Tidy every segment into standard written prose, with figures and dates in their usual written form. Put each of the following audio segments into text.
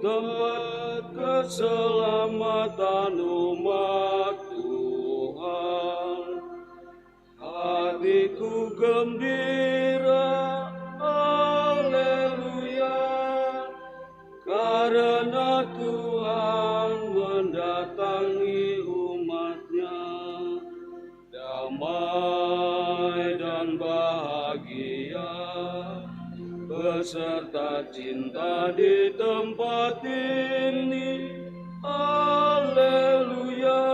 tempat keselamatan umat Tuhan. Hatiku gembira, haleluya, karena Tuhan mendatangi umatnya. Damai dan bahagia beserta cinta di tempat ini, haleluya,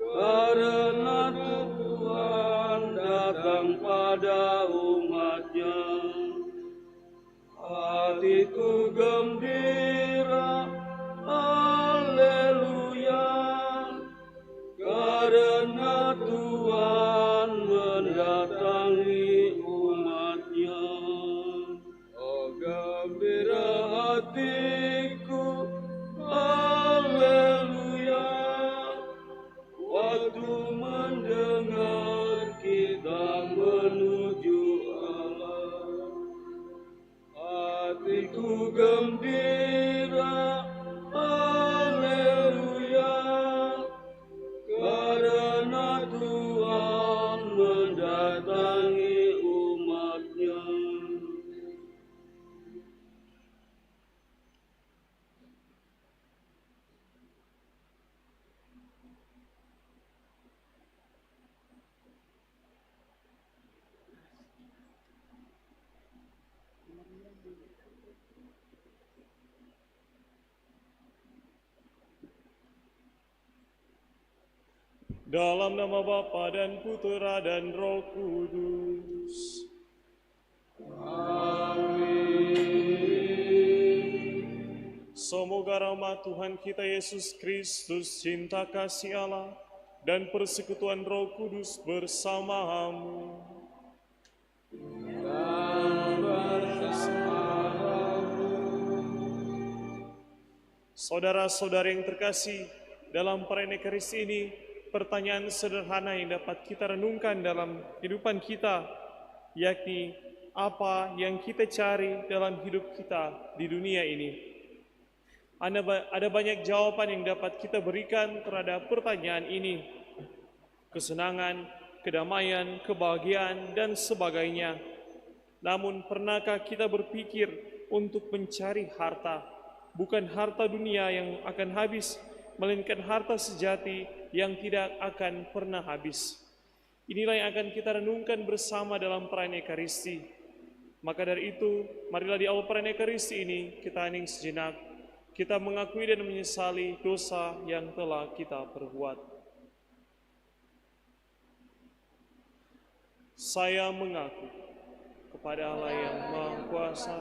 karena Tuhan datang pada umatnya. Hatiku gembira, haleluya, karena Tuhan mendatangi umatnya. Oh gembira hatiku, haleluya, waktu mendengar kita menuju Allah. Hatiku gembira, haleluya, karena Tuhan mendatangi umatnya. Dalam nama Bapa dan Putera dan Roh Kudus. Amin. Semoga rahmat Tuhan kita Yesus Kristus, cinta kasih Allah, dan persekutuan Roh Kudus bersamamu. Dan bersamamu. Saudara-saudara yang terkasih, dalam perayaan Ekaristi ini, pertanyaan sederhana yang dapat kita renungkan dalam kehidupan kita, yakni apa yang kita cari dalam hidup kita di dunia ini. Ada banyak jawaban yang dapat kita berikan terhadap pertanyaan ini. Kesenangan, kedamaian, kebahagiaan, dan sebagainya. Namun pernahkah kita berpikir untuk mencari harta, bukan harta dunia yang akan habis, melainkan harta sejati yang tidak akan pernah habis. Inilah yang akan kita renungkan bersama dalam perayaan Ekaristi. Maka dari itu, marilah di awal perayaan Ekaristi ini kita hening sejenak, kita mengakui dan menyesali dosa yang telah kita perbuat. Saya mengaku kepada Allah yang Maha Kuasa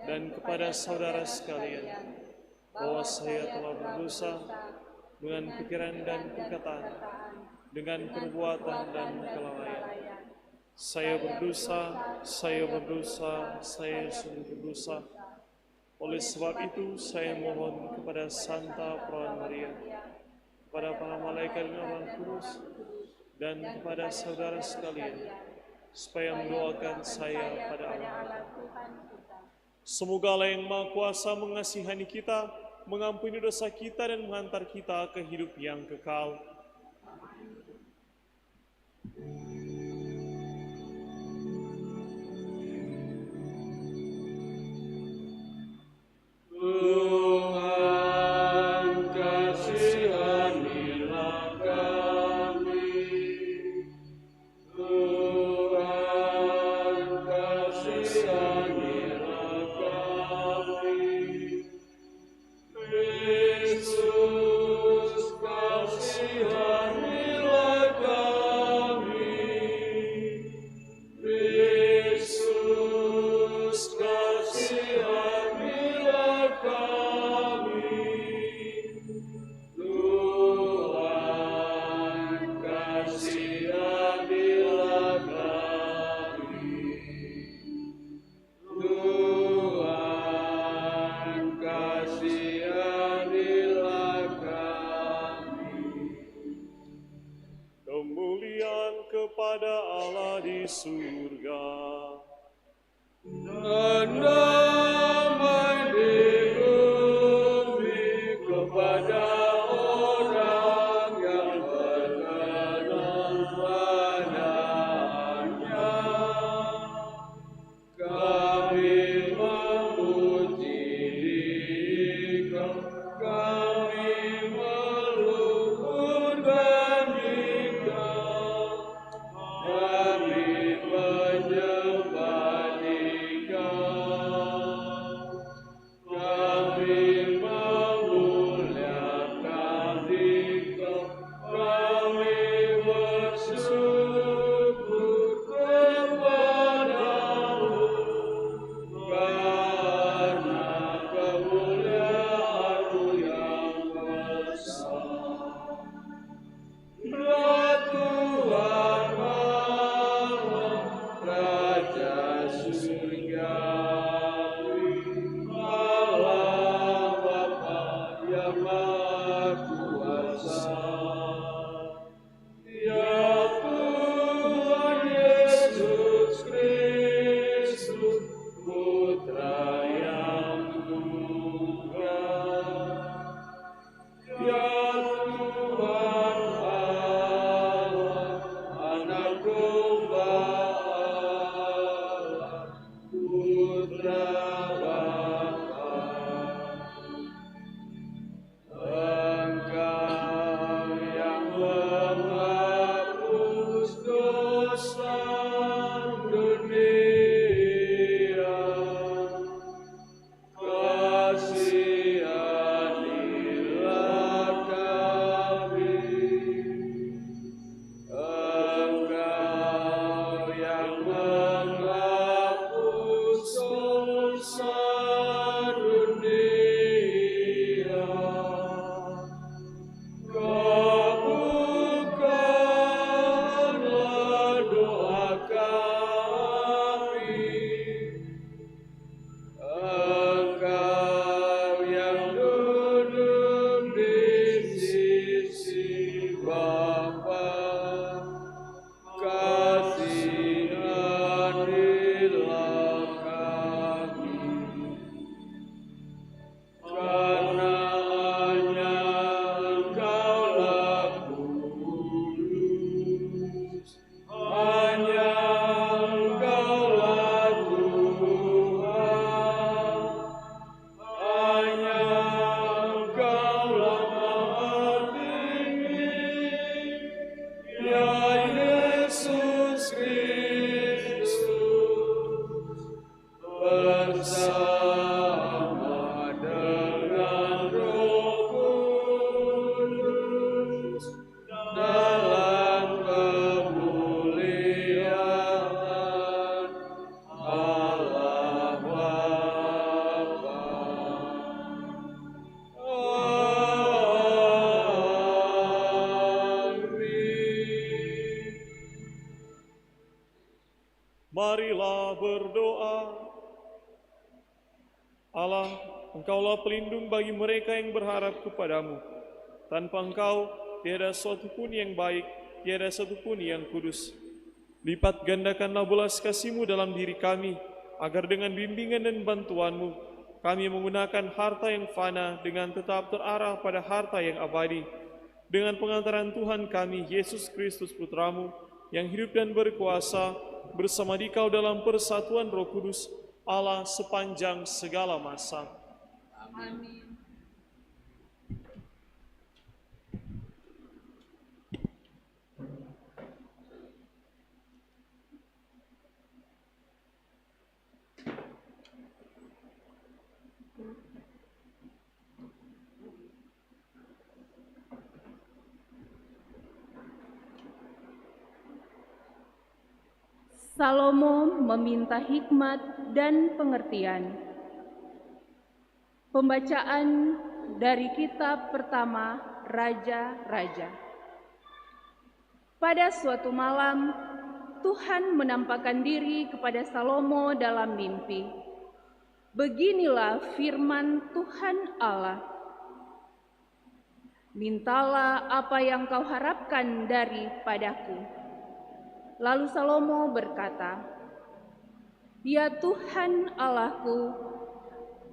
dan kepada saudara sekalian, bahwa saya telah berdosa dengan pikiran dan perkataan, dengan perbuatan dan kelalaian. Saya berdosa, saya sungguh berdosa. Oleh sebab itu, saya mohon kepada Santa Perawan Maria, kepada para malaikat dan orang kudus, dan kepada saudara sekalian, supaya mendoakan saya pada Allah. Semoga Allah yang Maha Kuasa mengasihani kita, mengampuni dosa kita, dan menghantar kita ke hidup yang kekal. Tuhan kasihanilah kami, Tuhan kasihanilah kami, Yesus kasihanilah Marilah berdoa. Allah, Engkaulah pelindung bagi mereka yang berharap kepadamu. Tanpa Engkau, tiada suatu pun yang baik, tiada satu pun yang kudus. Lipat gandakanlah belas kasih-Mu dalam diri kami, agar dengan bimbingan dan bantuan-Mu, kami menggunakan harta yang fana dengan tetap terarah pada harta yang abadi. Dengan pengantaran Tuhan kami, Yesus Kristus Putra-Mu, yang hidup dan berkuasa, bersama Dikau dalam persatuan Roh Kudus, Allah sepanjang segala masa. Amin. Salomo meminta hikmat dan pengertian. Pembacaan dari kitab pertama Raja-Raja. Pada suatu malam, Tuhan menampakkan diri kepada Salomo dalam mimpi. Beginilah firman Tuhan Allah. Mintalah apa yang kau harapkan daripadaku. Lalu Salomo berkata, "Ya Tuhan Allahku,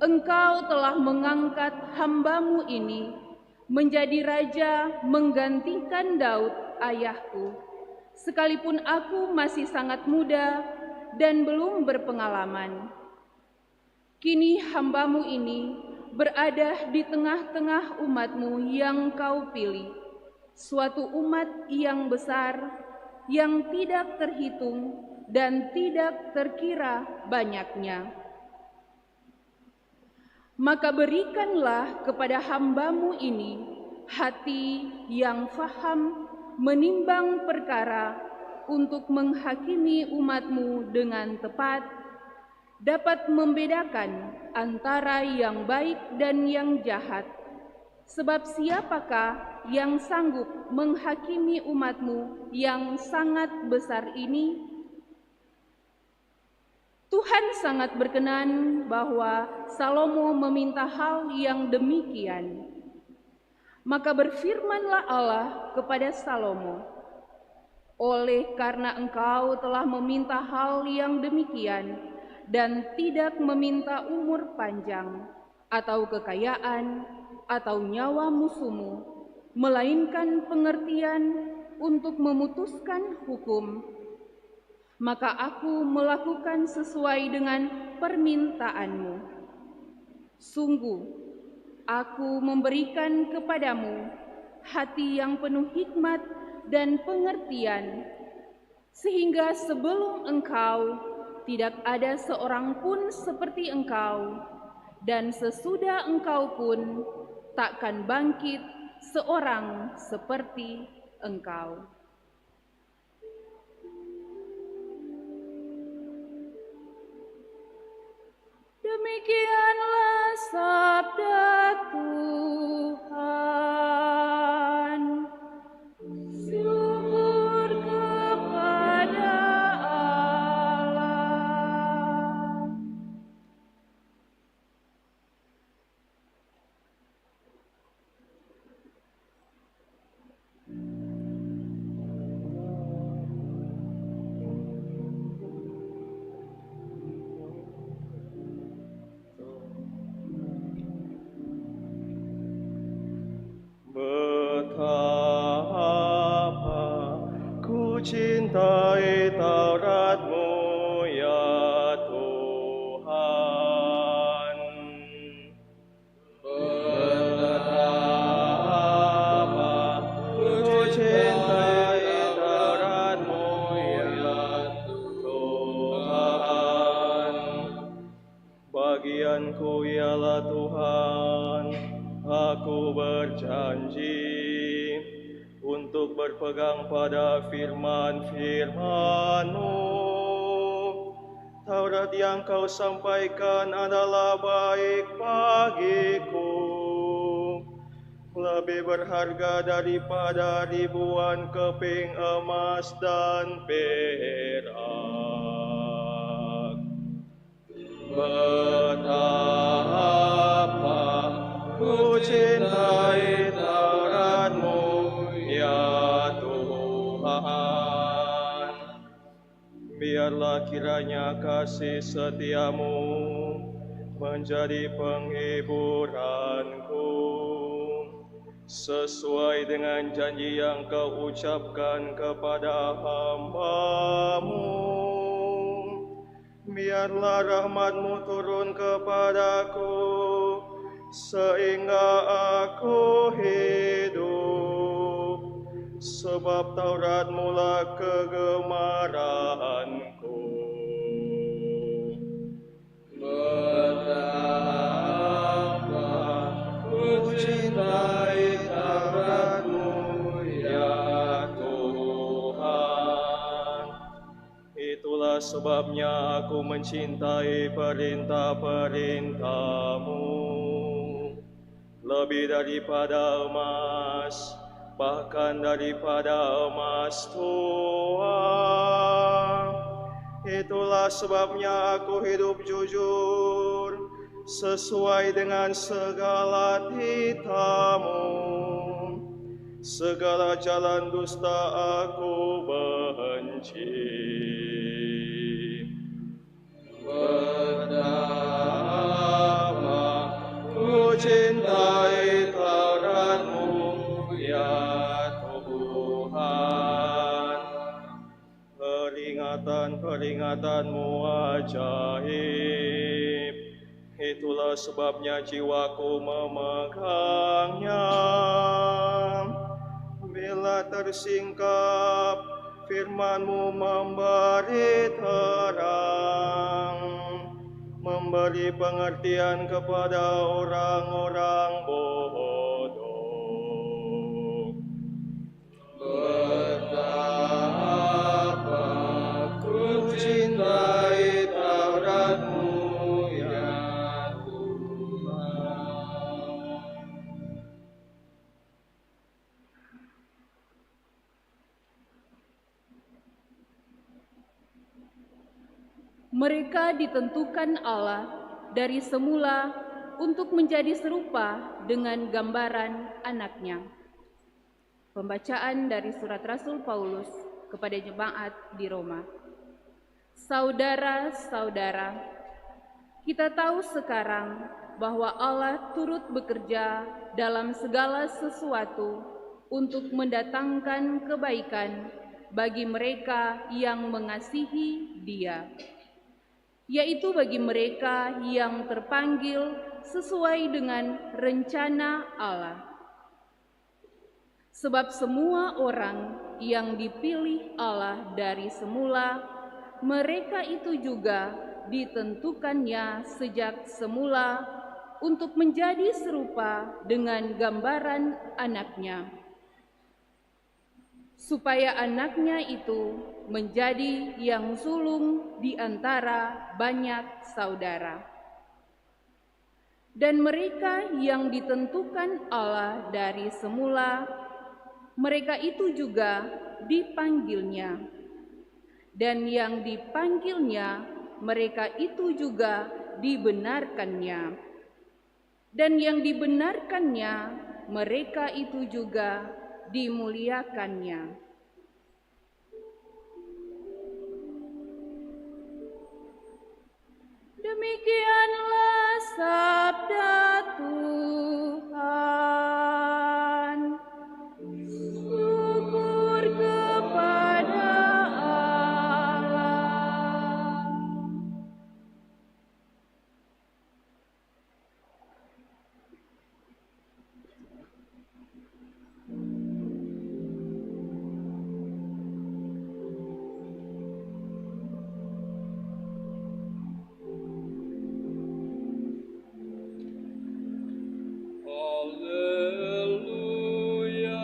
Engkau telah mengangkat hamba-Mu ini menjadi raja menggantikan Daud ayahku, sekalipun aku masih sangat muda dan belum berpengalaman. Kini hamba-Mu ini berada di tengah-tengah umat-Mu yang Kau pilih, suatu umat yang besar, yang tidak terhitung dan tidak terkira banyaknya. Maka berikanlah kepada hamba-Mu ini hati yang faham menimbang perkara untuk menghakimi umat-Mu dengan tepat, dapat membedakan antara yang baik dan yang jahat. Sebab siapakah yang sanggup menghakimi umat-Mu yang sangat besar ini?" Tuhan sangat berkenan bahwa Salomo meminta hal yang demikian. Maka berfirmanlah Allah kepada Salomo, "Oleh karena engkau telah meminta hal yang demikian dan tidak meminta umur panjang atau kekayaan atau nyawa musuhmu, melainkan pengertian untuk memutuskan hukum, maka aku melakukan sesuai dengan permintaanmu. Sungguh, aku memberikan kepadamu hati yang penuh hikmat dan pengertian, sehingga sebelum engkau tidak ada seorang pun seperti engkau, dan sesudah engkau pun takkan bangkit seorang seperti engkau. Demikianlah sabda Tuhan. Syukur kepada Allah. Betapa ku cintai Taurat-Mu, ya Tuhan. Betapa ku cintai Taurat-Mu, ya Tuhan. Bagianku ialah Tuhan, aku berjanji untuk berpegang pada firman-firman-Mu. Taurat yang Kau sampaikan adalah baik bagiku, lebih berharga daripada ribuan keping emas dan perak. Betapa ku cintai Taurat-Mu, ya Tuhan. Biarlah kiranya kasih setia-Mu menjadi penghiburanku, sesuai dengan janji yang Kau ucapkan kepada hamba-Mu. Biarlah rahmat-Mu turun kepadaku, sehingga aku hidup, sebab Taurat-Mu lah kegemaranku. Betapa ku cintai Taurat-Mu, ya Tuhan. Itulah sebabnya aku mencintai perintah-perintah-Mu lebih daripada emas, bahkan daripada emas tua. Itulah sebabnya aku hidup jujur, sesuai dengan segala titah-Mu. Segala jalan dusta aku benci. Betapa ku cintai Taurat-Mu, ya Tuhan. Peringatan-peringatanmu ajaib, itulah sebabnya jiwaku memegangnya. Bila tersingkap, firman-Mu memberi terang, memberi pengertian kepada orang-orang bodoh. Betapa ku cintai Taurat-Mu, ya Tuhan. Mereka ditentukan Allah dari semula untuk menjadi serupa dengan gambaran anaknya. Pembacaan dari surat Rasul Paulus kepada jemaat di Roma. Saudara-saudara, kita tahu sekarang bahwa Allah turut bekerja dalam segala sesuatu untuk mendatangkan kebaikan bagi mereka yang mengasihi Dia, yaitu bagi mereka yang terpanggil sesuai dengan rencana Allah. Sebab semua orang yang dipilih Allah dari semula, mereka itu juga ditentukannya sejak semula untuk menjadi serupa dengan gambaran anaknya, supaya anaknya itu menjadi yang sulung di antara banyak saudara. Dan mereka yang ditentukan Allah dari semula, mereka itu juga dipanggilnya. Dan yang dipanggilnya, mereka itu juga dibenarkannya. Dan yang dibenarkannya, mereka itu juga dimuliakannya. Demikianlah sabda Tuhan. Syukur kepada Allah. Haleluya,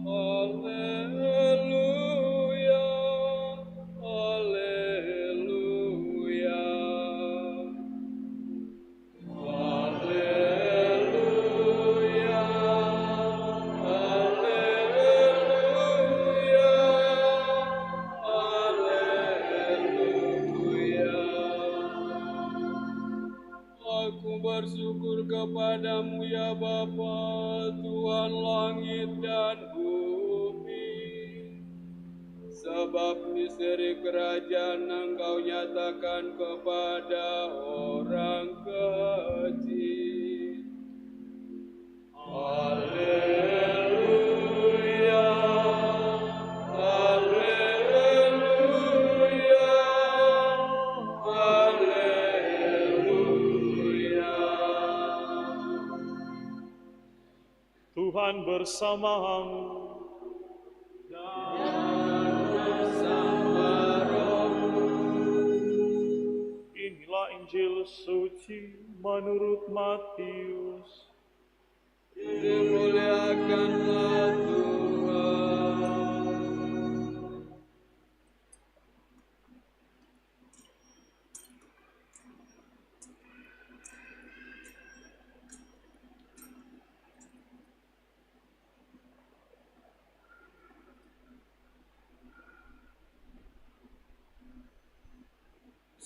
haleluya, haleluya. Haleluya, haleluya, haleluya. Aku bersyukur kepadamu ya Bapa, Tuhan langit dan bumi, sebab misteri kerajaan Engkau nyatakan kepada orang kecil. Haleluya, haleluya, haleluya. Tuhan bersamamu. Bersama rohmu. Inilah Injil suci menurut Matius. Dimuliakanlah Tuhan.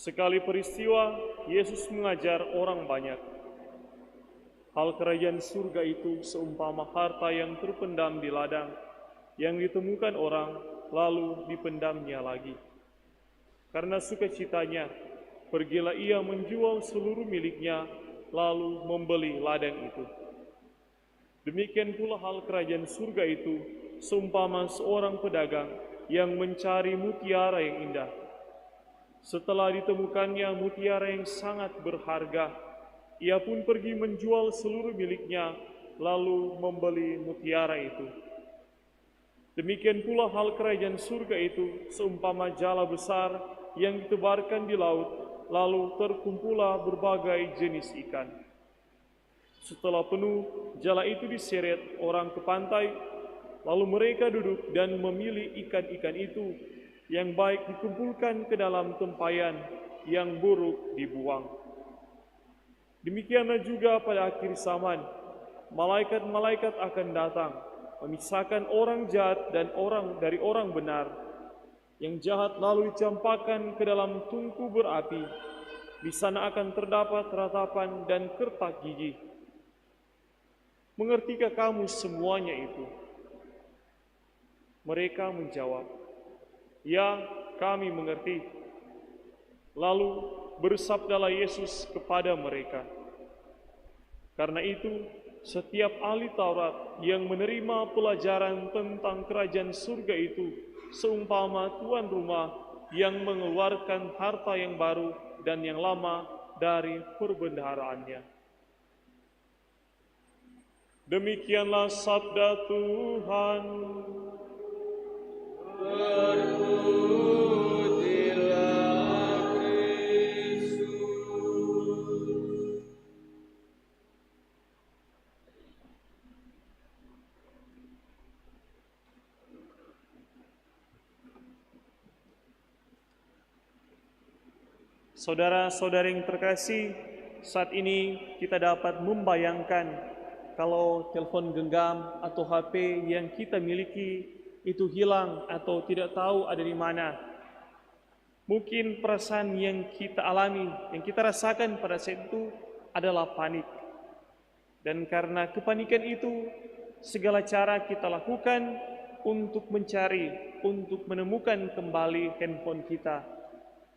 Sekali peristiwa, Yesus mengajar orang banyak. Hal kerajaan surga itu seumpama harta yang terpendam di ladang, yang ditemukan orang, lalu dipendamnya lagi. Karena sukacitanya, pergilah ia menjual seluruh miliknya, lalu membeli ladang itu. Demikian pula hal kerajaan surga itu, seumpama seorang pedagang yang mencari mutiara yang indah. Setelah ditemukannya mutiara yang sangat berharga, ia pun pergi menjual seluruh miliknya, lalu membeli mutiara itu. Demikian pula hal kerajaan surga itu, seumpama jala besar yang ditebarkan di laut, lalu terkumpullah berbagai jenis ikan. Setelah penuh, jala itu diseret orang ke pantai, lalu mereka duduk dan memilih ikan-ikan itu, yang baik dikumpulkan ke dalam tempayan, yang buruk dibuang. Demikianlah juga pada akhir zaman, malaikat-malaikat akan datang, memisahkan orang jahat dan orang dari orang benar. Yang jahat lalu dicampakkan ke dalam tungku berapi. Di sana akan terdapat ratapan dan kertak gigi. Mengertikah kamu semuanya itu? Mereka menjawab, "Ya, kami mengerti." Lalu bersabdalah Yesus kepada mereka, "Karena itu, setiap ahli Taurat yang menerima pelajaran tentang kerajaan surga itu, seumpama tuan rumah yang mengeluarkan harta yang baru dan yang lama dari perbendaharaannya. Demikianlah sabda Tuhan. Terpujilah Kristus. Saudara-saudari yang terkasih, saat ini kita dapat membayangkan kalau telepon genggam atau HP yang kita miliki itu hilang atau tidak tahu ada di mana. Mungkin perasaan yang kita alami, yang kita rasakan pada saat itu adalah panik. Dan karena kepanikan itu, segala cara kita lakukan untuk mencari, untuk menemukan kembali handphone kita.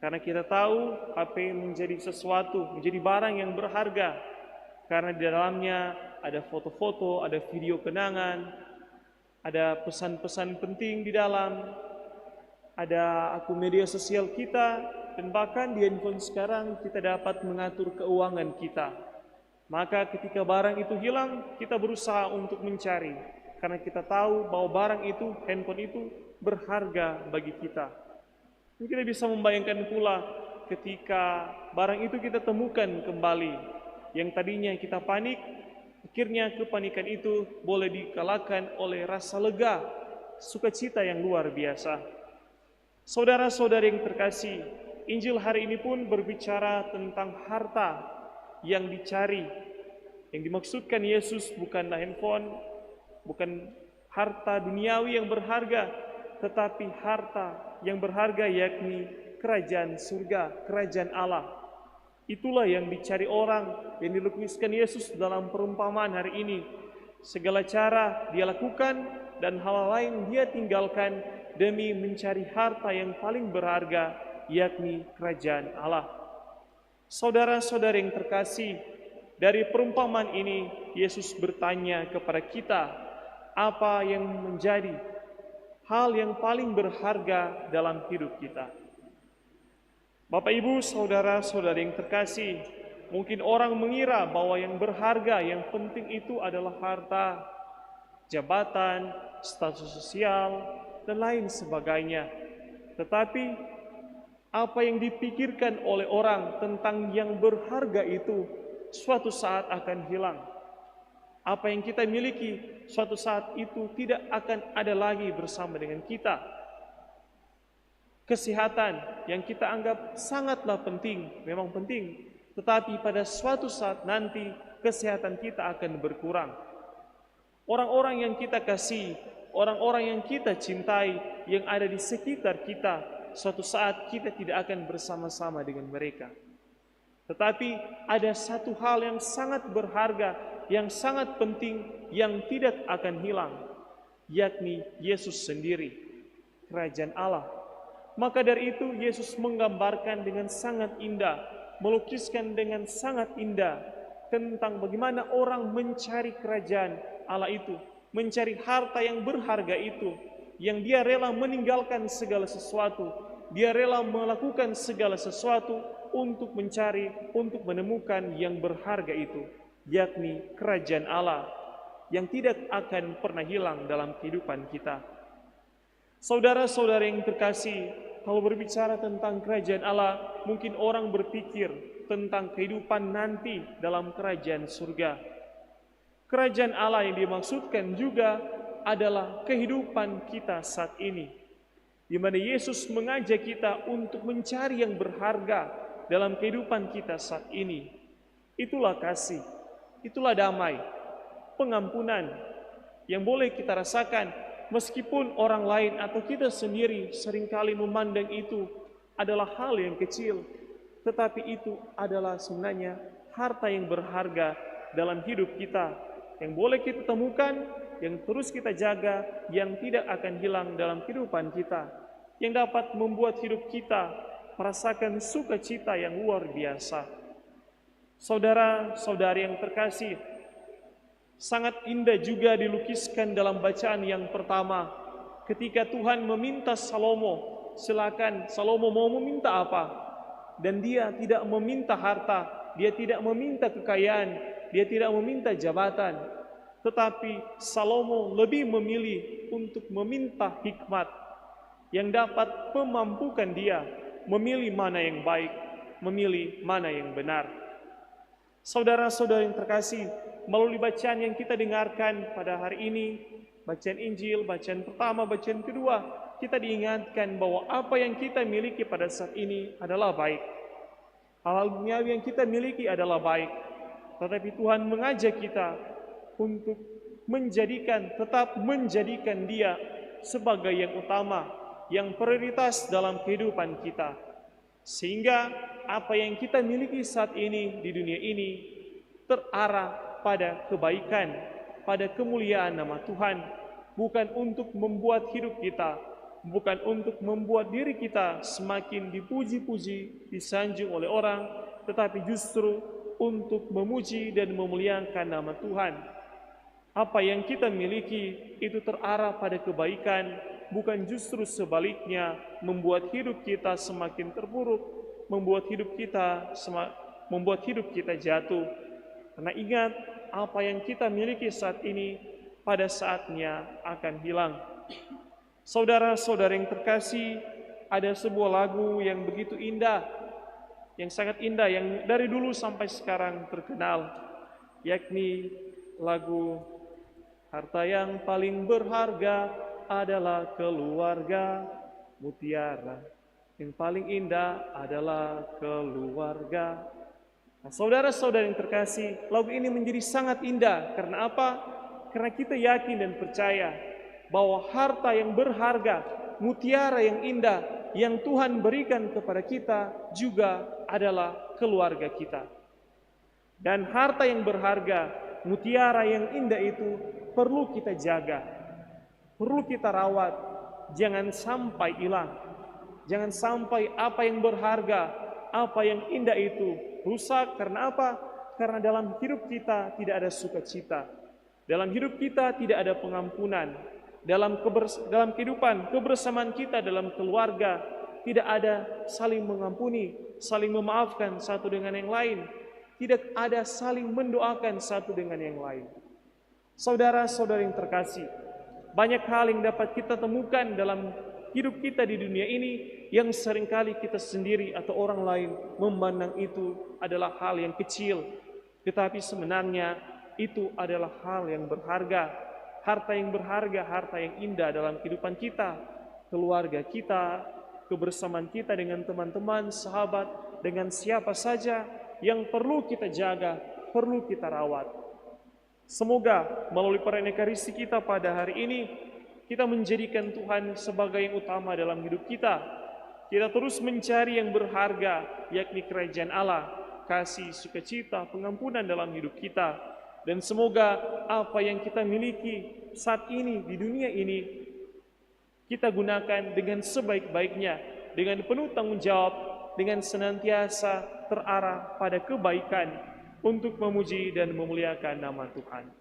Karena kita tahu HP menjadi sesuatu, menjadi barang yang berharga. Karena di dalamnya ada foto-foto, ada video kenangan, ada pesan-pesan penting di dalam, ada akun media sosial kita, dan bahkan di handphone sekarang kita dapat mengatur keuangan kita. Maka ketika barang itu hilang, kita berusaha untuk mencari. Karena kita tahu bahwa barang itu, handphone itu berharga bagi kita. Kita bisa membayangkan pula ketika barang itu kita temukan kembali. Yang tadinya kita panik, akhirnya kepanikan itu boleh dikalahkan oleh rasa lega, sukacita yang luar biasa. Saudara-saudari yang terkasih, Injil hari ini pun berbicara tentang harta yang dicari. Yang dimaksudkan Yesus bukanlah handphone, bukan harta duniawi yang berharga, tetapi harta yang berharga yakni kerajaan surga, kerajaan Allah. Itulah yang dicari orang, yang dilukiskan Yesus dalam perumpamaan hari ini. Segala cara dia lakukan dan hal lain dia tinggalkan demi mencari harta yang paling berharga, yakni kerajaan Allah. Saudara-saudari yang terkasih, dari perumpamaan ini Yesus bertanya kepada kita, apa yang menjadi hal yang paling berharga dalam hidup kita. Bapak, Ibu, saudara-saudari yang terkasih, mungkin orang mengira bahwa yang berharga, yang penting itu adalah harta, jabatan, status sosial, dan lain sebagainya. Tetapi, apa yang dipikirkan oleh orang tentang yang berharga itu, suatu saat akan hilang. Apa yang kita miliki suatu saat itu tidak akan ada lagi bersama dengan kita. Kesehatan yang kita anggap sangatlah penting, memang penting, tetapi pada suatu saat nanti kesehatan kita akan berkurang. Orang-orang yang kita kasih, orang-orang yang kita cintai, yang ada di sekitar kita, suatu saat kita tidak akan bersama-sama dengan mereka. Tetapi ada satu hal yang sangat berharga, yang sangat penting, yang tidak akan hilang, yakni Yesus sendiri, kerajaan Allah. Maka dari itu Yesus menggambarkan dengan sangat indah, melukiskan dengan sangat indah tentang bagaimana orang mencari kerajaan Allah itu, mencari harta yang berharga itu, yang dia rela meninggalkan segala sesuatu, dia rela melakukan segala sesuatu untuk mencari, untuk menemukan yang berharga itu, yakni kerajaan Allah yang tidak akan pernah hilang dalam kehidupan kita. Saudara-saudara yang terkasih, kalau berbicara tentang kerajaan Allah, mungkin orang berpikir tentang kehidupan nanti dalam kerajaan surga. Kerajaan Allah yang dimaksudkan juga adalah kehidupan kita saat ini, di mana Yesus mengajak kita untuk mencari yang berharga dalam kehidupan kita saat ini. Itulah kasih, itulah damai, pengampunan yang boleh kita rasakan meskipun orang lain atau kita sendiri seringkali memandang itu adalah hal yang kecil, tetapi itu adalah sebenarnya harta yang berharga dalam hidup kita, yang boleh kita temukan, yang terus kita jaga, yang tidak akan hilang dalam kehidupan kita, yang dapat membuat hidup kita merasakan sukacita yang luar biasa. Saudara-saudari yang terkasih, sangat indah juga dilukiskan dalam bacaan yang pertama ketika Tuhan meminta Salomo silakan Salomo mau meminta apa. Dan dia tidak meminta harta, dia tidak meminta kekayaan, dia tidak meminta jabatan. Tetapi Salomo lebih memilih untuk meminta hikmat yang dapat memampukan dia memilih mana yang baik, memilih mana yang benar. Saudara-saudara yang terkasih, melalui bacaan yang kita dengarkan pada hari ini, bacaan Injil, bacaan pertama, bacaan kedua, kita diingatkan bahwa apa yang kita miliki pada saat ini adalah baik. Hal-hal duniawi yang kita miliki adalah baik. Tetapi Tuhan mengajak kita untuk tetap menjadikan Dia sebagai yang utama, yang prioritas dalam kehidupan kita. Sehingga apa yang kita miliki saat ini di dunia ini terarah pada kebaikan, pada kemuliaan nama Tuhan, bukan untuk membuat hidup kita, bukan untuk membuat diri kita semakin dipuji-puji, disanjung oleh orang, tetapi justru untuk memuji dan memuliakan nama Tuhan. Apa yang kita miliki itu terarah pada kebaikan, bukan justru sebaliknya membuat hidup kita semakin terpuruk, membuat hidup kita jatuh. Karena ingat, apa yang kita miliki saat ini pada saatnya akan hilang. Saudara-saudara yang terkasih, ada sebuah lagu yang begitu indah, yang sangat indah, yang dari dulu sampai sekarang terkenal, yakni lagu "Harta yang paling berharga adalah keluarga, mutiara yang paling indah adalah keluarga." Nah, saudara-saudara yang terkasih, lagu ini menjadi sangat indah. Karena apa? Karena kita yakin dan percaya bahwa harta yang berharga, mutiara yang indah yang Tuhan berikan kepada kita juga adalah keluarga kita. Dan harta yang berharga, mutiara yang indah itu perlu kita jaga, perlu kita rawat, jangan sampai hilang. Jangan sampai apa yang berharga, apa yang indah itu rusak. Karena apa? Karena dalam hidup kita tidak ada sukacita. Dalam hidup kita tidak ada pengampunan. Dalam kehidupan kebersamaan kita dalam keluarga tidak ada saling mengampuni, saling memaafkan satu dengan yang lain. Tidak ada saling mendoakan satu dengan yang lain. Saudara-saudara yang terkasih, banyak hal yang dapat kita temukan dalam hidup kita di dunia ini yang seringkali kita sendiri atau orang lain memandang itu adalah hal yang kecil. Tetapi sebenarnya itu adalah hal yang berharga. Harta yang berharga, harta yang indah dalam kehidupan kita, keluarga kita, kebersamaan kita dengan teman-teman, sahabat, dengan siapa saja yang perlu kita jaga, perlu kita rawat. Semoga melalui perayaan Ekaristi kita pada hari ini, kita menjadikan Tuhan sebagai yang utama dalam hidup kita. Kita terus mencari yang berharga, yakni kerajaan Allah, kasih, sukacita, pengampunan dalam hidup kita. Dan semoga apa yang kita miliki saat ini di dunia ini, kita gunakan dengan sebaik-baiknya, dengan penuh tanggung jawab, dengan senantiasa terarah pada kebaikan untuk memuji dan memuliakan nama Tuhan.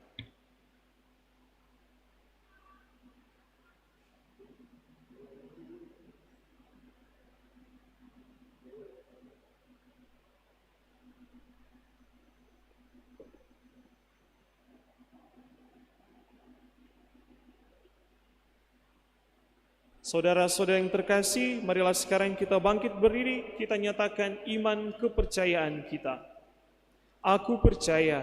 Saudara-saudara yang terkasih, marilah sekarang kita bangkit berdiri, kita nyatakan iman kepercayaan kita. Aku percaya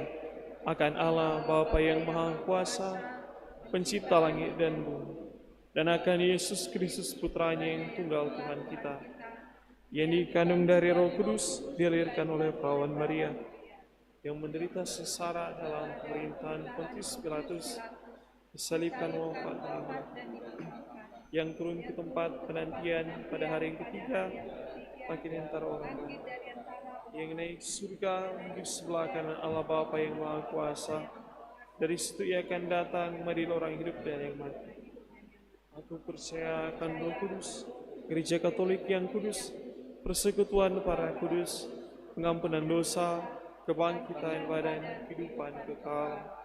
akan Allah Bapa yang Maha Kuasa, pencipta langit dan bumi, dan akan Yesus Kristus Putranya yang tunggal Tuhan kita, yang dikandung dari Roh Kudus, dilahirkan oleh perawan Maria, yang menderita sengsara dalam pemerintahan Pontius Pilatus, disalibkan, wafat dan mati, yang turun ke tempat penantian pada hari yang ketiga, bangkit antara orang mati, yang naik surga di sebelah kanan Allah Bapa yang Maha Kuasa. Dari situ ia akan datang mengadili orang hidup dan yang mati. Aku percaya akan Roh Kudus, Gereja Katolik yang kudus, persekutuan para kudus, pengampunan dosa, kebangkitan badan, kehidupan kekal.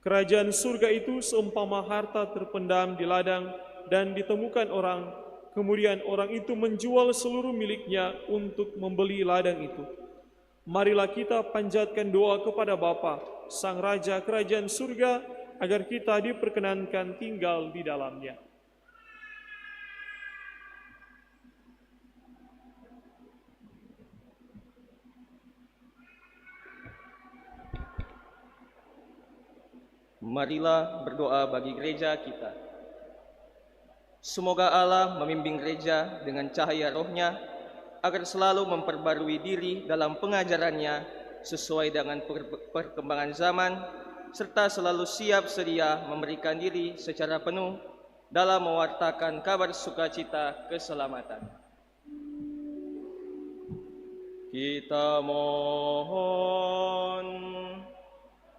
Kerajaan surga itu seumpama harta terpendam di ladang dan ditemukan orang, Kemudian orang itu menjual seluruh miliknya untuk membeli ladang itu. Marilah kita panjatkan doa kepada Bapa, Sang Raja Kerajaan Surga, agar kita diperkenankan tinggal di dalamnya. Marilah berdoa bagi gereja kita. Semoga Allah membimbing gereja dengan cahaya roh-Nya agar selalu memperbarui diri dalam pengajarannya sesuai dengan perkembangan zaman, serta selalu siap sedia memberikan diri secara penuh dalam mewartakan kabar sukacita keselamatan. Kita mohon,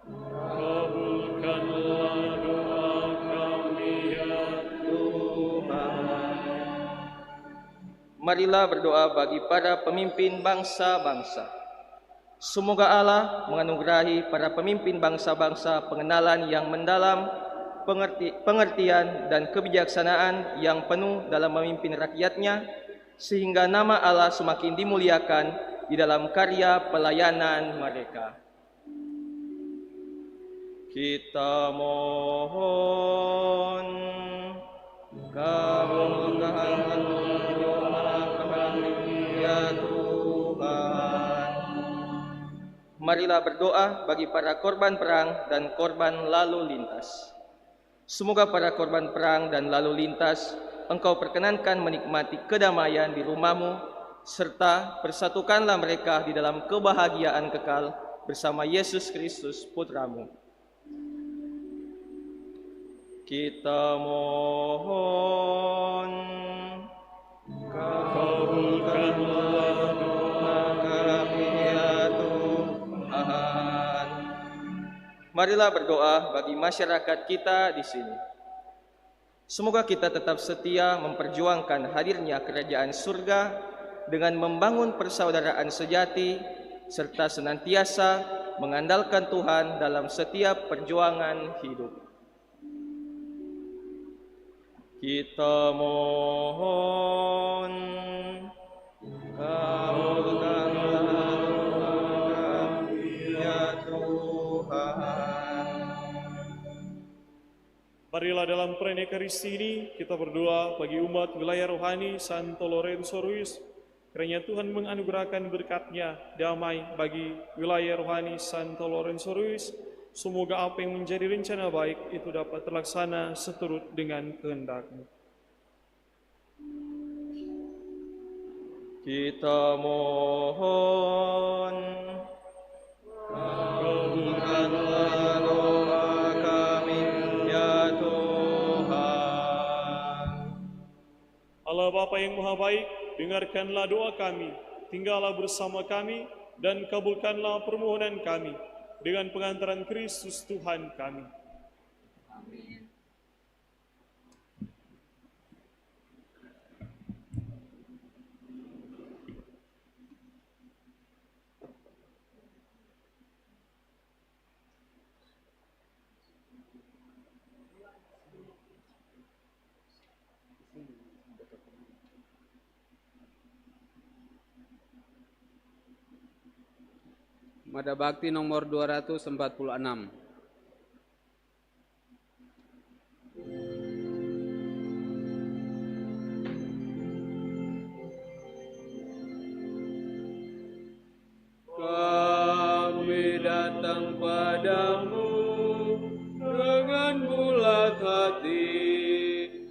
Kabulkanlah doa kami ya Tuhan. Marilah berdoa bagi para pemimpin bangsa-bangsa. Semoga Allah menganugerahi para pemimpin bangsa-bangsa pengenalan yang mendalam, pengertian dan kebijaksanaan yang penuh dalam memimpin rakyatnya, sehingga nama Allah semakin dimuliakan di dalam karya pelayanan mereka. Kita mohon, kabulkanlah doa kami ya Tuhan. Marilah berdoa bagi para korban perang dan korban lalu lintas. Semoga para korban perang dan lalu lintas Engkau perkenankan menikmati kedamaian di rumahmu, serta persatukanlah mereka di dalam kebahagiaan kekal bersama Yesus Kristus Putramu. Kita mohon, kabulkanlah doa kami ya Tuhan. Marilah berdoa bagi masyarakat kita di sini. Semoga kita tetap setia memperjuangkan hadirnya kerajaan surga dengan membangun persaudaraan sejati, serta senantiasa mengandalkan Tuhan dalam setiap perjuangan hidup. Kita mohon, kabulkanlah doa kami ya Tuhan. Marilah dalam perayaan Ekaristi ini kita berdoa bagi umat wilayah rohani Santo Lorenzo Ruiz, kiranya Tuhan menganugerahkan berkat-Nya damai bagi wilayah rohani Santo Lorenzo Ruiz. Semoga apa yang menjadi rencana baik itu dapat terlaksana seturut dengan kehendak-Mu. Kita mohon, kabulkanlah doa kami ya Tuhan. Allah Bapa yang Maha Baik, dengarkanlah doa kami, tinggallah bersama kami, dan kabulkanlah permohonan kami dengan pengantaran Kristus Tuhan kami. Amin. Mada Bakti nomor 246. Kami datang padamu dengan bulat hati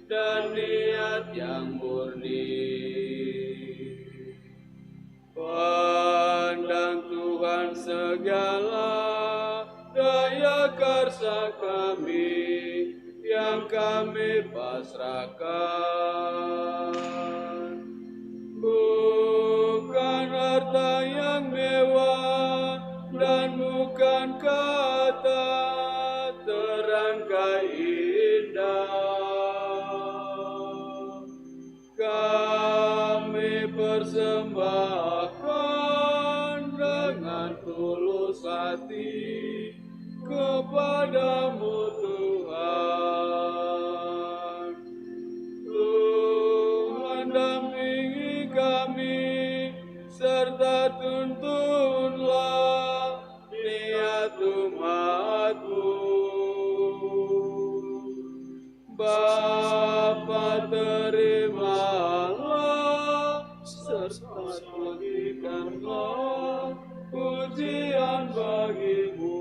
dan niat yang murni. Pandang Tuhan segala daya karsa kami yang kami pasrahkan. Bukan harta yang mewah dan bukan kata terangkai indah. Kami persembahkan dengan tulus hati kepadamu Tuhan. Tuhan bagimu.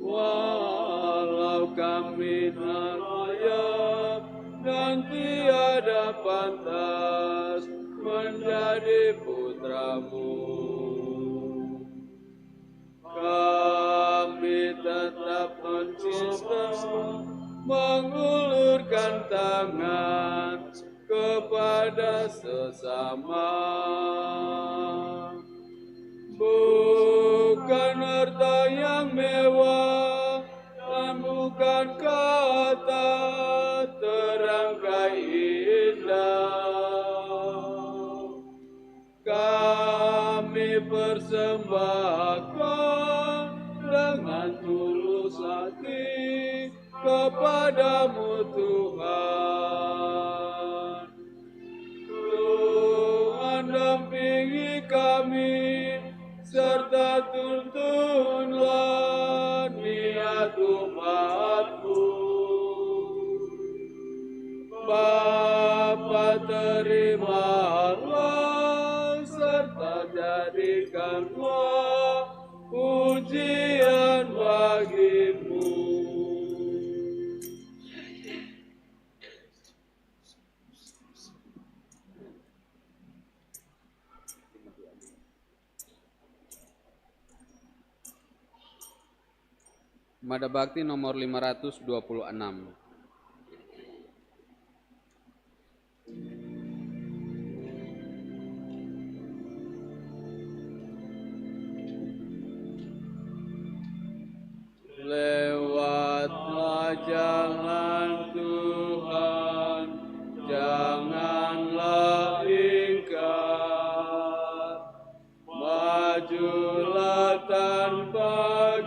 Walau kami layak dan tiada pantas menjadi putramu, kami tetap konsisten mengulurkan tangan kepada sesama. Bukan harta yang mewah dan bukan kata terangkai indah, kami persembahkan dengan tulus hati kepadamu Tuhan. Tuhan dampingi kami serta tuntunlah niat umatmu. Bapa, terimalah serta jadikanlah pujian bagimu. Mada Bakti nomor 526. Lewatlah jalan Tuhan, janganlah ingkar. Majulah tanpa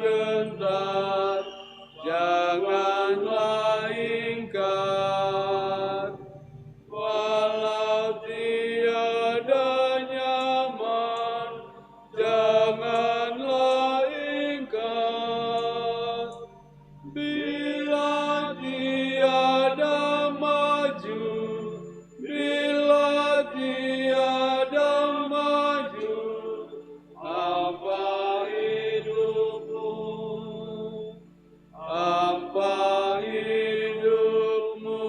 gentar, janganlah ingkar. Walau tiada nyaman, janganlah ingkar. Bila tiada maju, bila tiada maju, apa hidupmu, apa hidupmu.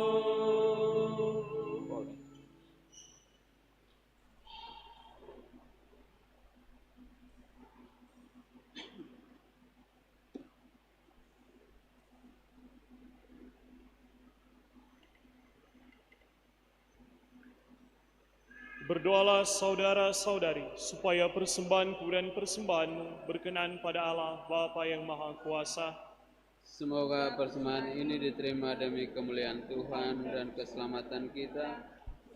Berdoalah saudara-saudari, supaya persembahanku dan persembahanmu berkenan pada Allah Bapa yang Maha Kuasa. Semoga persembahan ini diterima demi kemuliaan Tuhan dan keselamatan kita,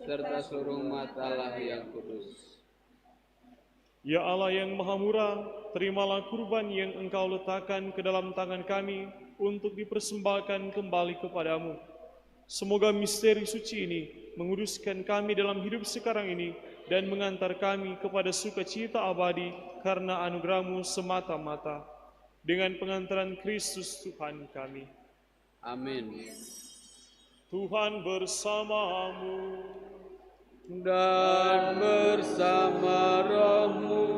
serta seluruh umat Allah yang kudus. Ya Allah yang Maha Murah, terimalah kurban yang Engkau letakkan ke dalam tangan kami untuk dipersembahkan kembali kepadamu. Semoga misteri suci ini menguduskan kami dalam hidup sekarang ini dan mengantar kami kepada sukacita abadi karena anugerah-Mu semata-mata. Dengan pengantaran Kristus Tuhan kami. Amin. Tuhan bersamamu Dan bersama rohmu,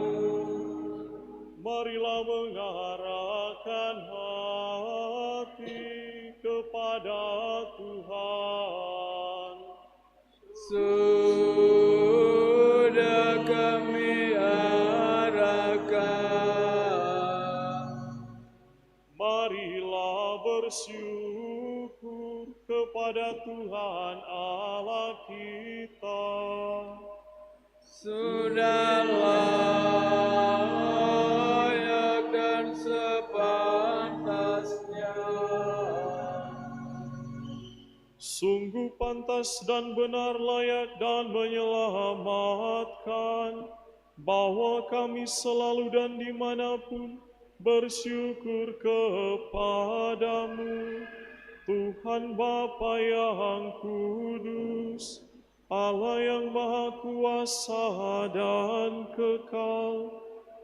marilah mengarahkan hati kepada Tuhan. sudah kami arahkan. Marilah bersyukur kepada Tuhan Allah kita. Sudah layak dan sepantasnya. Sungguh pantas dan benar, layak dan menyelamatkan, bahwa kami selalu dan dimanapun bersyukur kepadamu, Tuhan Bapa yang kudus, Allah yang Maha Kuasa dan kekal,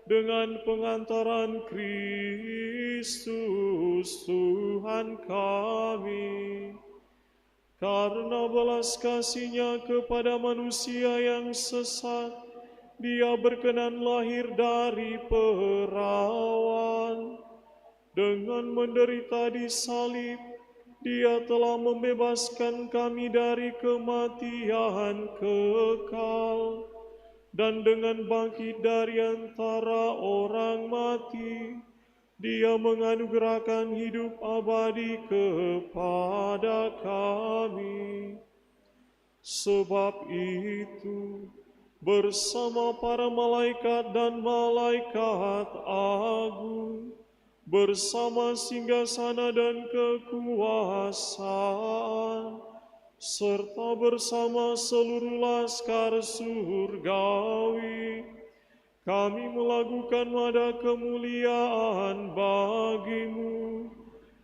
dengan pengantaran Kristus Tuhan kami. Karena belas kasih-Nya kepada manusia yang sesat, Dia berkenan lahir dari perawan. Dengan menderita di salib, Dia telah membebaskan kami dari kematian kekal. Dan dengan bangkit dari antara orang mati, Dia menganugerahkan hidup abadi kepada kami. Sebab itu, bersama para malaikat dan malaikat agung, bersama singgasana dan kekuasaan, serta bersama seluruh laskar surgawi, kami melakukan nada kemuliaan bagi-Mu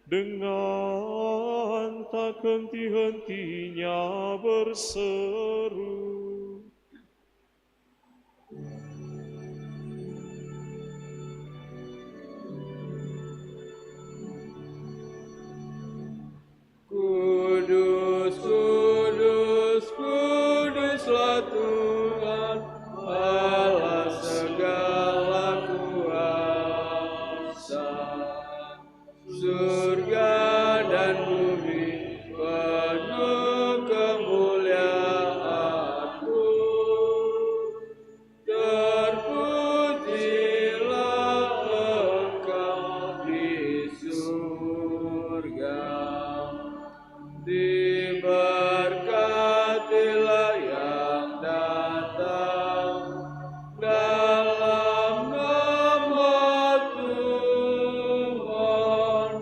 dengan tak henti-hentinya berseru. Kudus, kudus, kuduslah Tuhan, Allah segala kuasa. Surga dan bumi penuh kemuliaan-Mu. Terpujilah Engkau di surga. Diberkatilah yang datang dalam nama Tuhan.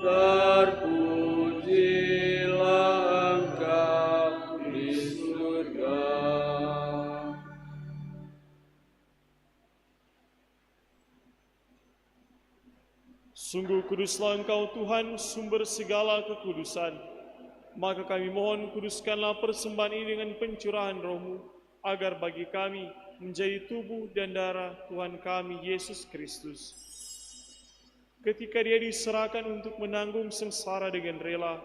Terpujilah Engkau di surga. Sungguh kuduslah Engkau Tuhan, sumber segala kekudusan. Maka kami mohon, kuduskanlah persembahan ini dengan pencurahan Roh-Mu, agar bagi kami menjadi tubuh dan darah Tuhan kami Yesus Kristus. Ketika Dia diserahkan untuk menanggung sengsara dengan rela,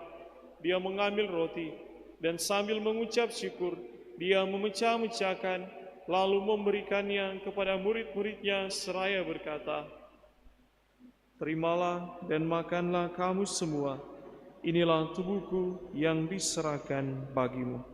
Dia mengambil roti, dan sambil mengucap syukur, Dia memecah-mecahkan, lalu memberikannya kepada murid-murid-Nya seraya berkata, "Terimalah dan makanlah kamu semua. Inilah tubuhku yang diserahkan bagimu."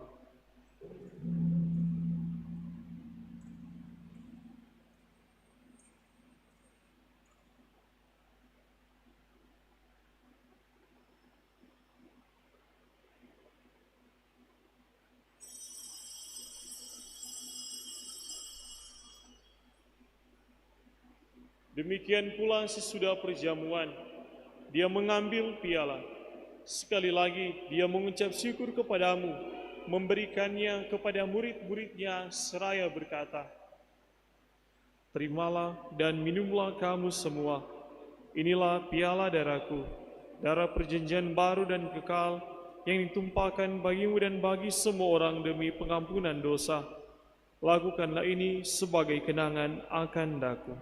Demikian pula sesudah perjamuan, Dia mengambil piala. Sekali lagi Dia mengucap syukur kepadamu, memberikannya kepada murid-murid-Nya seraya berkata, "Terimalah dan minumlah kamu semua. Inilah piala darahku, darah perjanjian baru dan kekal, yang ditumpahkan bagimu dan bagi semua orang demi pengampunan dosa. Lakukanlah ini sebagai kenangan akan daku."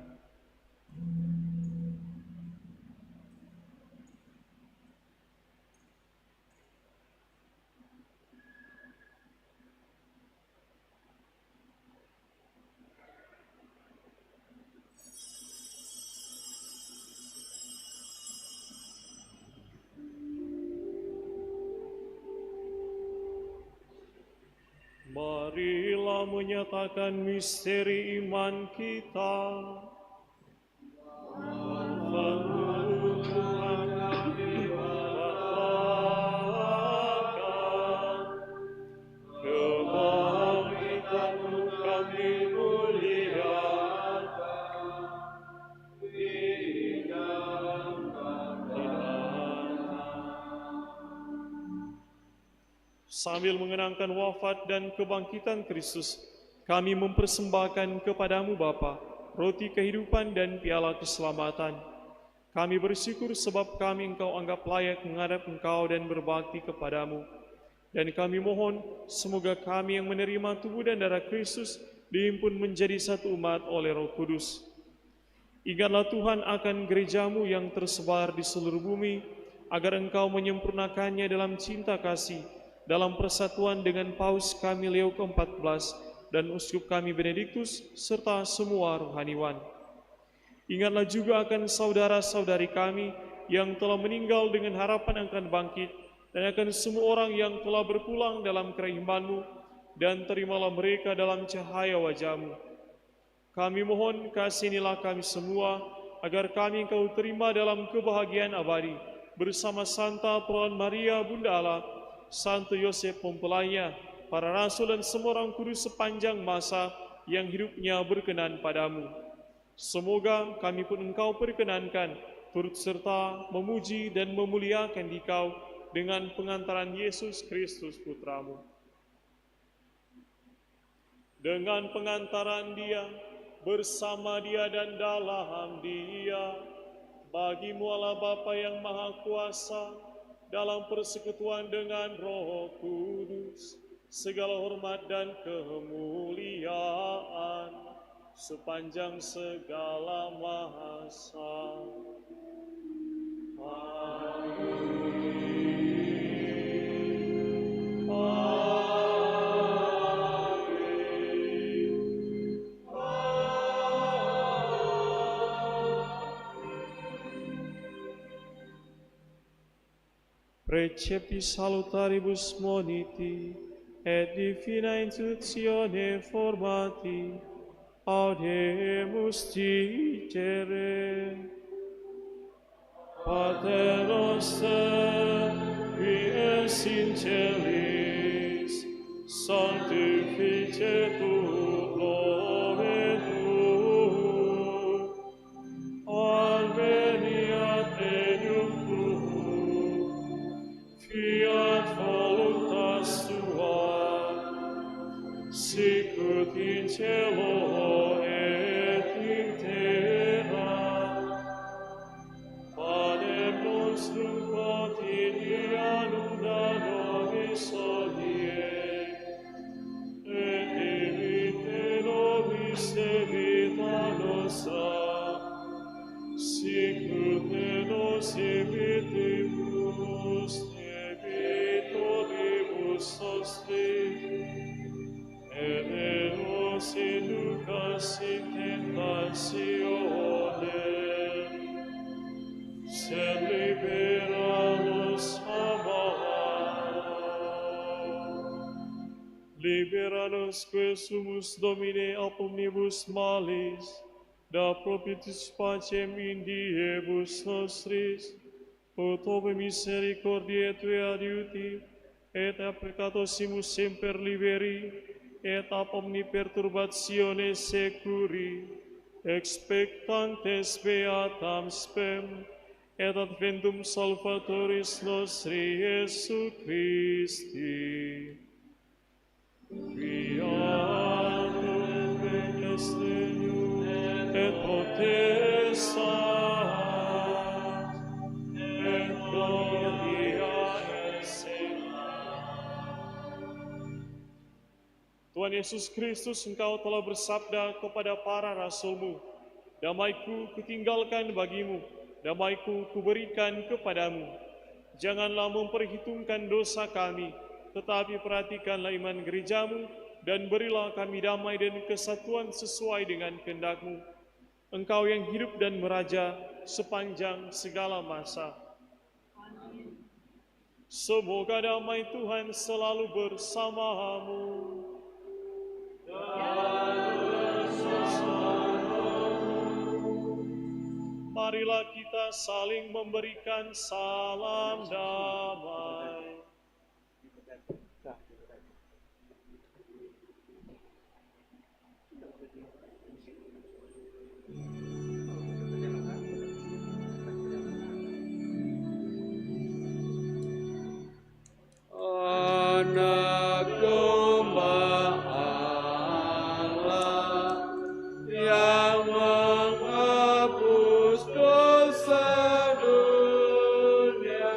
Marilah menyatakan misteri iman kita. Tuhan kami banggakan, kebangkitan-Mu kami muliakan, sambil mengenangkan wafat dan kebangkitan Kristus, kami mempersembahkan kepadamu Bapa, roti kehidupan dan piala keselamatan. Kami bersyukur sebab kami Engkau anggap layak menghadap Engkau dan berbakti kepadamu. Dan kami mohon, semoga kami yang menerima tubuh dan darah Kristus dihimpun menjadi satu umat oleh Roh Kudus. Ingatlah Tuhan akan gerejamu yang tersebar di seluruh bumi, agar Engkau menyempurnakannya dalam cinta kasih, dalam persatuan dengan Paus kami Leo ke-14, dan uskup kami Benediktus, serta semua rohaniwan. Ingatlah juga akan saudara-saudari kami yang telah meninggal dengan harapan akan bangkit, dan akan semua orang yang telah berpulang dalam kerahiman-Mu, dan terimalah mereka dalam cahaya wajah-Mu. Kami mohon kasihanilah kami semua, agar kami Engkau terima dalam kebahagiaan abadi, bersama Santa Perawan Maria Bunda Allah, Santo Yosef Mempelainya, para rasul dan semua orang kudus sepanjang masa yang hidupnya berkenan padamu. Semoga kami pun Engkau perkenankan, turut serta memuji dan memuliakan Dikau dengan pengantaran Yesus Kristus Putramu. Dengan pengantaran Dia, bersama Dia dan dalam Dia, bagi-Mu Allah Bapa yang Maha Kuasa, dalam persekutuan dengan Roh Kudus, segala hormat dan kemuliaan sepanjang segala masa. Amin. Preceptis salutaribus moniti, et divina institutione formati, audemus dicere. Pater noster, qui es in celis, sanctificetur nomen tuum, adveniat regnum tuum, fiat voluntas tua, sicut in cielo et in terra. Panem nostrum quotidianum da nobis hodie, et dimitte nobis debita nostra, sicut et nos debitibus debitoribus nostri, et ne nos inducas in tentationem, sed libera nos a malo. Libera nos que sumus Domine ab omnibus malis, da propitis pacem in diebus nostris, ut ope misericordiae Tue adiuti, et a peccatosimus semper liberi, et ab omni perturbatione securi, expectantes beatam spem, et adventum Salvatoris nostri Iesu Christi. Fiatum et Deum et potestas et gloria et Tuhan Yesus Kristus, Engkau telah bersabda kepada para rasul-Mu, damai-Ku kutinggalkan bagimu, damai-Ku kuberikan kepadamu. Janganlah memperhitungkan dosa kami, tetapi perhatikanlah iman gereja-Mu, dan berilah kami damai dan kesatuan sesuai dengan kehendak-Mu. Engkau yang hidup dan meraja sepanjang segala masa. Amin. Semoga damai Tuhan selalu bersamamu. Marilah kita saling memberikan salam damai. Anak domba Allah yang menghapus dosa dunia,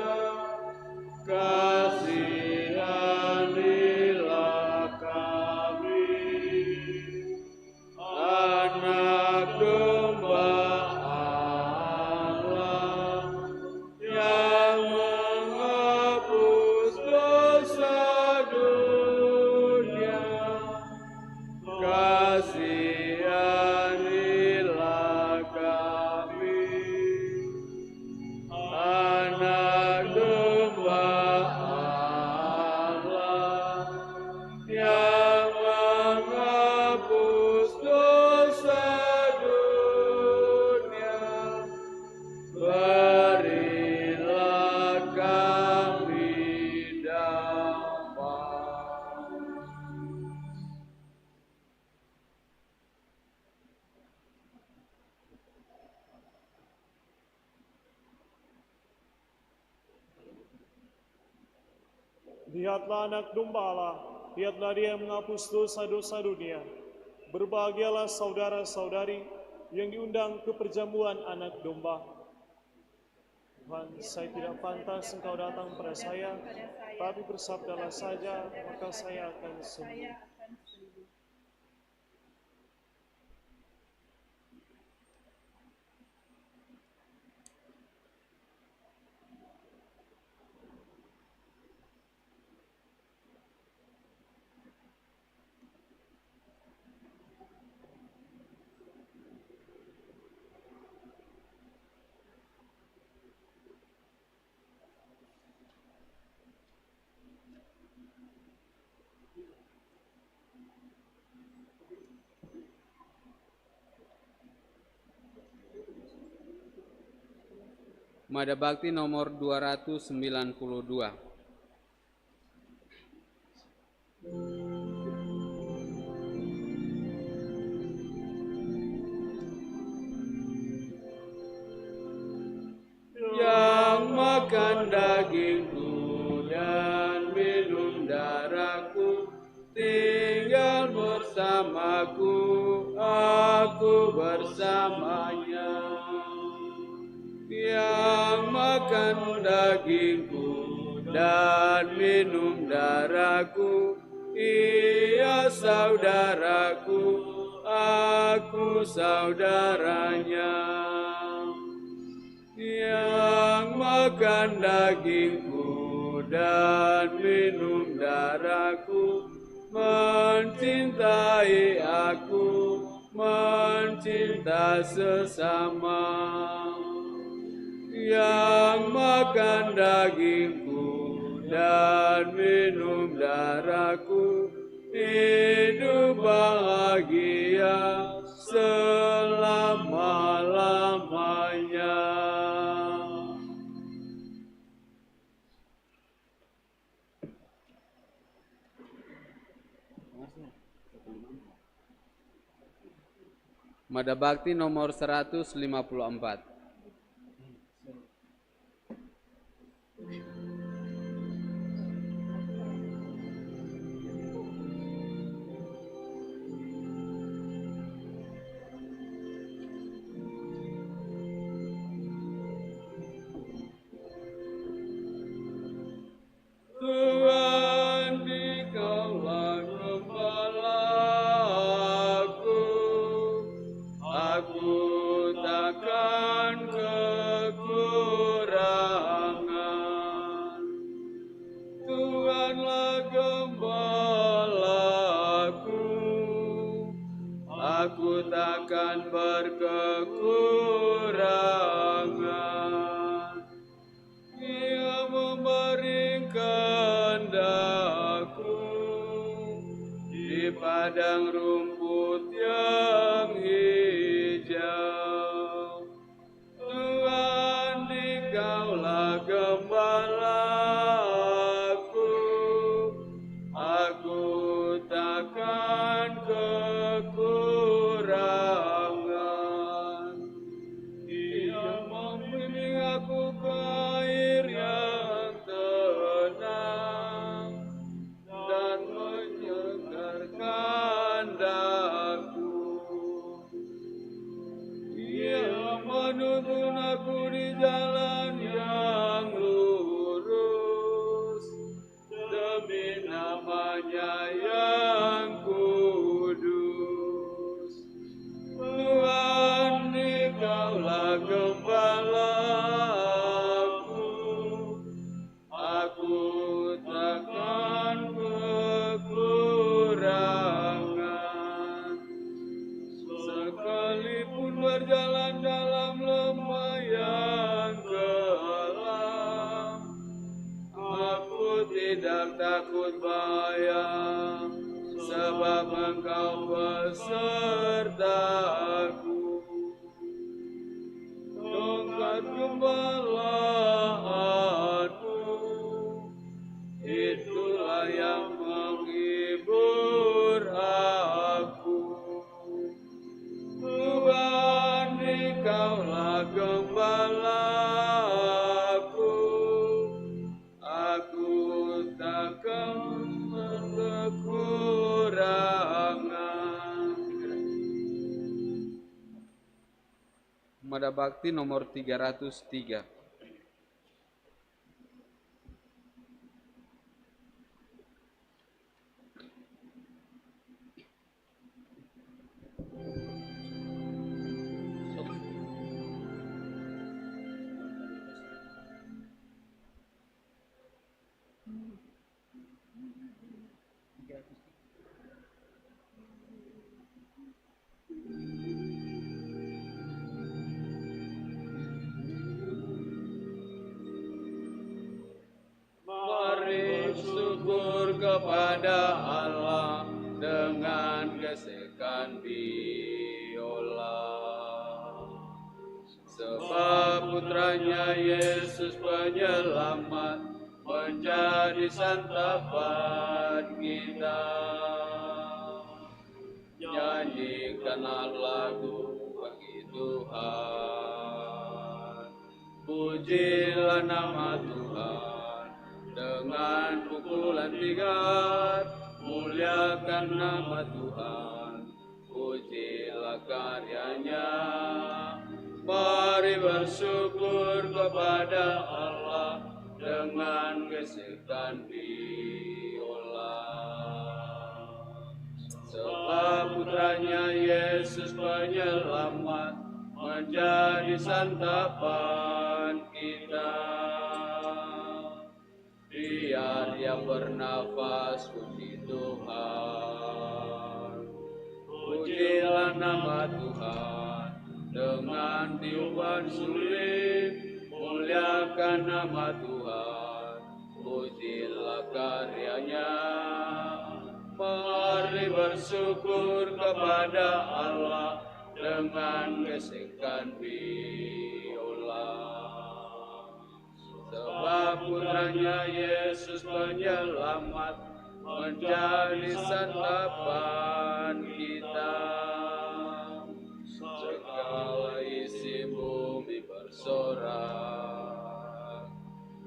Lihatlah anak domba Allah, lihatlah dia yang menghapus dosa-dosa dunia. Berbahagialah saudara-saudari yang diundang ke perjamuan anak domba. Tuhan, saya tidak pantas Engkau datang pada saya, tapi bersabdalah saja, maka saya akan sembuh. Mada Bakti nomor 292. Yang makan dagingku dan minum darahku, tinggal bersamaku, aku bersamanya. Yang makan dagingku dan minum darahku, ia saudaraku, aku saudaranya. Yang makan dagingku dan minum darahku, mencintai aku, mencinta sesama. Yang makan dagingku dan minum darahku, hidup bahagia selama-lamanya. Mada Bakti nomor 154. Tuhan, Dikaulah gembalaku, aku takkan kekurangan. Tuhanlah gembalaku, aku takkan berkekurangan. Ia membaringkan daku di padang rumput yang hijau. Tuhan, Dikaulah gembalaku, aku takkan kekurangan. Ia membimbing aku ke air yang tenang dan menyegarkan daku. Ia menuntun aku di jalan yang lurus demi nama-Nya yang kudus. Tuhan, Dikaulah gembalaku, aku takkan kekurangan. Sekalipun berjalan dalam lembah yang kelam, aku tidak takut bahaya, sebab Engkau besertaku. Tongkat gembalaanmu, itulah yang menghibur aku. Tuhan, Dikaulah gembalaku, aku takkan Mada Bakti nomor 303. Mari syukur kepada Allah dengan gesekan biola. Sebab putranya Yesus penyelamat menjadi santapan kita. Nyanyikanlah lagu bagi Tuhan, pujilah nama Tuhan dengan pukulan tigar, muliakan nama Tuhan, pujilah karyanya. Mari bersyukur kepada Allah dengan gesekan biola. Sebab putranya Yesus penyelamat menjadi santapan kita. Biar yang bernafas puji Tuhan, pujilah nama Tuhan dengan tiupan sulit, muliakan nama Tuhan, pujilah karyanya. Mari bersyukur kepada Allah dengan gesekan biola. Sebab putranya Yesus penyelamat menjadi santapan kita. Segala isi bumi bersorak,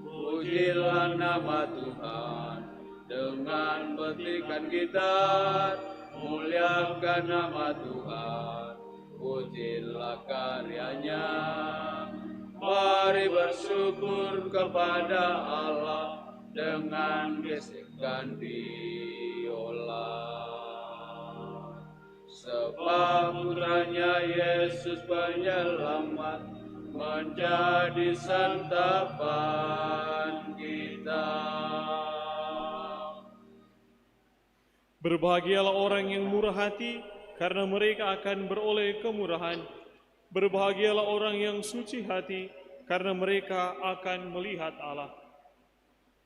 pujilah nama Tuhan dengan petikan gitar, muliakan nama Tuhan, pujilah karyanya. Mari bersyukur kepada Allah dengan gesekan biola. Sebab putranya Yesus penyelamat menjadi santapan kita. Berbahagialah orang yang murah hati, karena mereka akan beroleh kemurahan. Berbahagialah orang yang suci hati, karena mereka akan melihat Allah.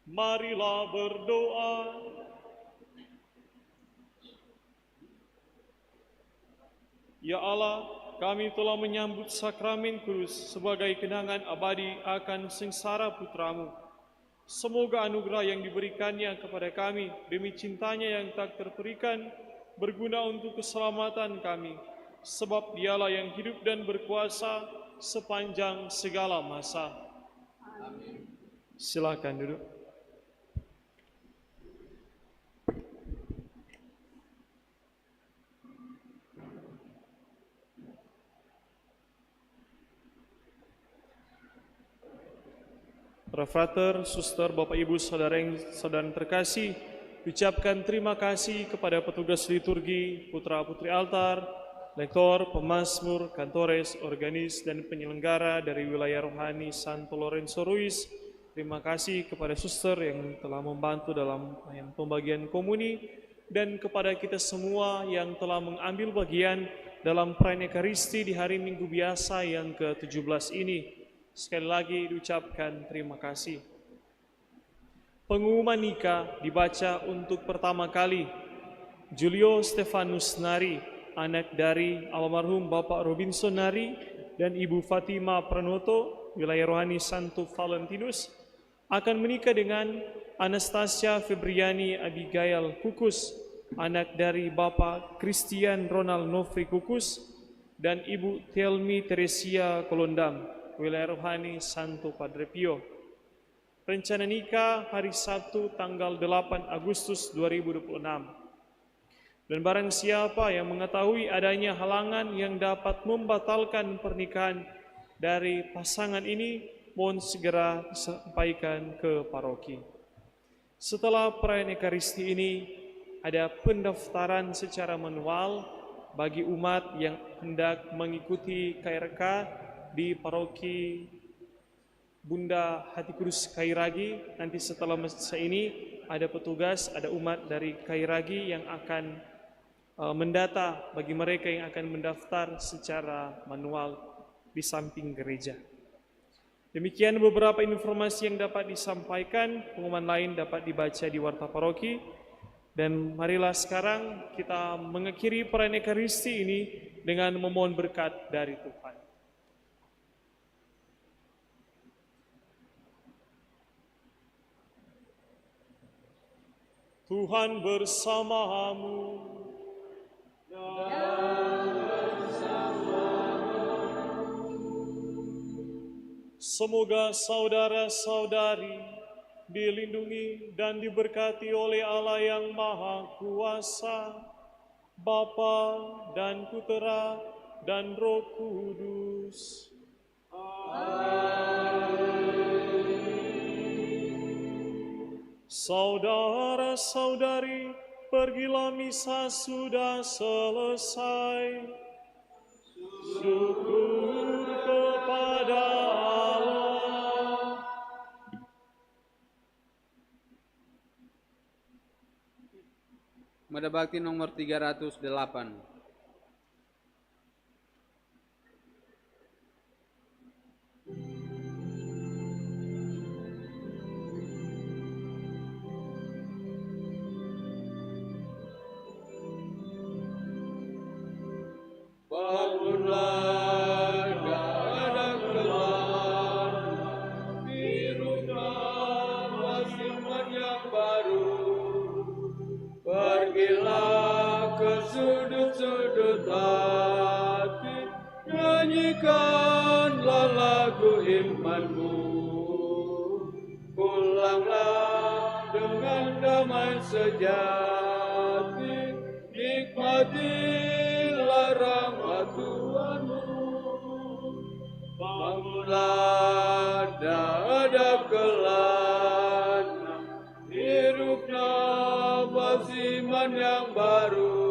Marilah berdoa. Ya Allah, kami telah menyambut sakramen kudus sebagai kenangan abadi akan sengsara putramu. Semoga anugerah yang diberikannya kepada kami demi cintanya yang tak terperikan berguna untuk keselamatan kami, sebab dialah yang hidup dan berkuasa sepanjang segala masa. Amin. Silakan duduk. Para frater, suster, bapak ibu, saudara yang terkasih, ucapkan terima kasih kepada petugas liturgi, putra-putri altar, lektor, pemazmur, kantores, organis, dan penyelenggara dari wilayah rohani Santo Lorenzo Ruiz. Terima kasih kepada suster yang telah membantu dalam pembagian komuni, dan kepada kita semua yang telah mengambil bagian dalam perayaan Ekaristi di hari Minggu biasa yang ke-17 ini. Sekali lagi diucapkan terima kasih. Pengumuman nikah dibaca untuk pertama kali. Julio Stefanus Nari, anak dari almarhum Bapak Robinson Nari dan Ibu Fatima Pranoto, wilayah rohani Santo Valentinus, akan menikah dengan Anastasia Febriani Abigail Kukus, anak dari Bapak Christian Ronald Nofri Kukus dan Ibu Telmi Teresia Kolondam, wilayah rohani Santo Padre Pio. Rencana nikah hari Sabtu tanggal 8 Agustus 2026. Dan barang siapa yang mengetahui adanya halangan yang dapat membatalkan pernikahan dari pasangan ini mohon segera disampaikan ke paroki. Setelah perayaan Ekaristi ini, ada pendaftaran secara manual bagi umat yang hendak mengikuti KRK di paroki Bunda Hati Kudus Kairagi. Nanti setelah misa ini ada petugas, ada umat dari Kairagi yang akan mendata bagi mereka yang akan mendaftar secara manual di samping gereja. Demikian beberapa informasi yang dapat disampaikan, pengumuman lain dapat dibaca di Warta Paroki. Dan marilah sekarang kita mengakhiri perayaan Ekaristi ini dengan memohon berkat dari Tuhan. Tuhan bersamamu. Semoga saudara-saudari dilindungi dan diberkati oleh Allah yang Maha Kuasa, Bapa dan Putera dan Roh Kudus. Saudara-saudari, pergilah, misa sudah selesai. Syukur kepada Allah. Mada Bakti nomor 308. Bangunlah dan kelar, birukan wasiman yang baru. Pergilah ke sudut-sudut hati, nyanyikanlah lagu imanmu. Pulanglah dengan damai sejati, nikmatilah rahmat Tuhanmu. Bangunlah dan hadap ke lanah, hiruplah wasiman yang baru.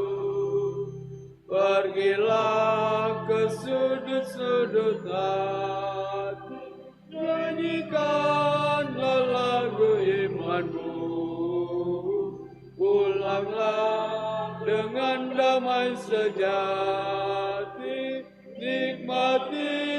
Pergilah ke sudut-sudut hati, nyanyikanlah lagu imanmu. Pulanglah dengan damai sejati, nikmati